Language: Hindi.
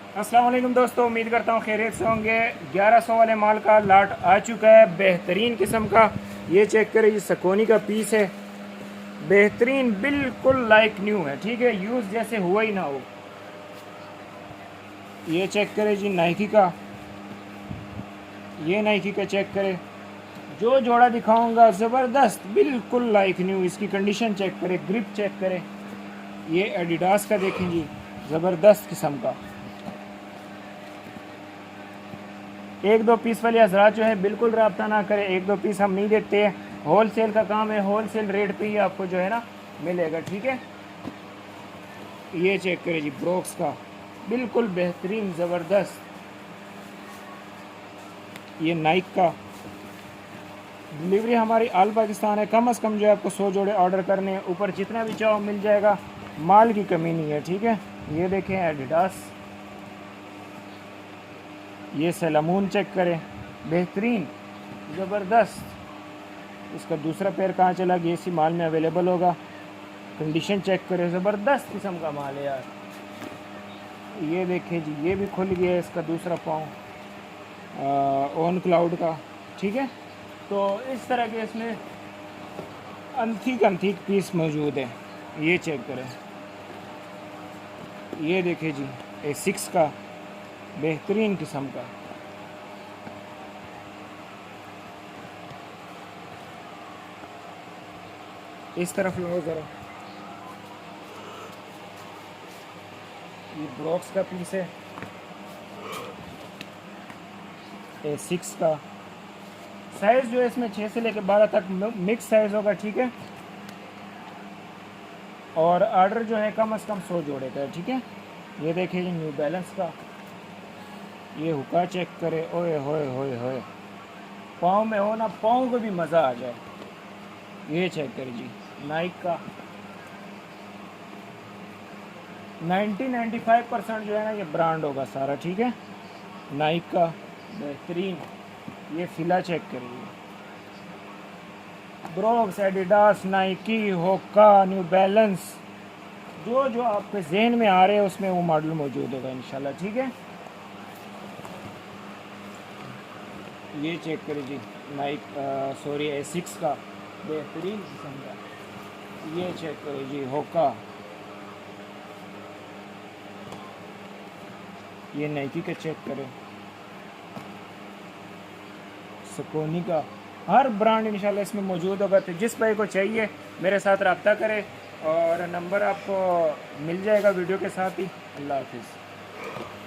अस्सलाम वालेकुम दोस्तों, उम्मीद करता हूँ खैरियत से होंगे। 1100 वाले माल का लाट आ चुका है, बेहतरीन किस्म का। ये चेक करें, ये सकोनी का पीस है, बेहतरीन, बिल्कुल लाइक न्यू है। ठीक है, यूज़ जैसे हुआ ही ना हो। ये चेक करें जी नाइकी का, ये नाइकी का चेक करें। जो जोड़ा दिखाऊंगा ज़बरदस्त, बिल्कुल लाइक न्यू। इसकी कंडीशन चेक करें, ग्रिप चेक करें। ये एडिडास का देखें जी, ज़बरदस्त किस्म का। एक दो पीस वाले हजरात जो है बिल्कुल रब्ता ना करें, एक दो पीस हम नहीं देते हैं। होल सेल का काम है, होल सेल रेट पे ही आपको जो है ना मिलेगा। ठीक है, ये चेक करें जी, ब्रोक्स का, बिल्कुल बेहतरीन, ज़बरदस्त। ये नाइक का, डिलीवरी हमारी आल पाकिस्तान है। कम से कम जो है आपको 100 जोड़े ऑर्डर करने हैं, ऊपर जितना भी चाहो मिल जाएगा, माल की कमी नहीं है। ठीक है, ये देखें एडिडास, ये सेलामून चेक करें, बेहतरीन, ज़बरदस्त। इसका दूसरा पैर कहाँ चला गया, इसी माल में अवेलेबल होगा। कंडीशन चेक करें, ज़बरदस्त किस्म का माल है यार। ये देखें जी, ये भी खुल गया है इसका दूसरा पाँव, ऑन क्लाउड का। ठीक है, तो इस तरह के इसमें अंथिक अंथिक पीस मौजूद है। ये चेक करें, ये देखें जी, A6 का, बेहतरीन किस्म का। इस तरफ लो ज़रा, ये ब्रॉक्स का पीस है, A6 का। साइज़ जो है इसमें 6 से लेकर 12 तक मिक्स साइज़ होगा। ठीक है, और आर्डर जो है कम से कम 100 जोड़े का है। ठीक है, ये देखिए जी न्यू बैलेंस का, ये हुक्का चेक करे, ओए होए होए होए, पाँव में हो ना, पाँव को भी मज़ा आ जाए। ये चेक करे जी, नाइक का, 90-95% जो है ना ये ब्रांड होगा सारा। ठीक है, नाइक का, बेहतरीन। ये फिला चेक करिए, ब्रोक्स, एडिडास, नाइकी, होका, न्यू बैलेंस, जो जो आपके जहन में आ रहे हैं उसमें वो मॉडल मौजूद होगा इंशाल्लाह। ठीक है, ये चेक करिए जी, नाइक, सॉरी, A6 का, बेहतरीन किस्म का। ये चेक करिए जी, होका, ये नाइकी का चेक करें, सकोनी का, हर ब्रांड इंशाल्लाह इसमें मौजूद होगा। तो जिस भाई को चाहिए मेरे साथ रब्ता करें, और नंबर आपको मिल जाएगा वीडियो के साथ ही। अल्लाह हाफिज़।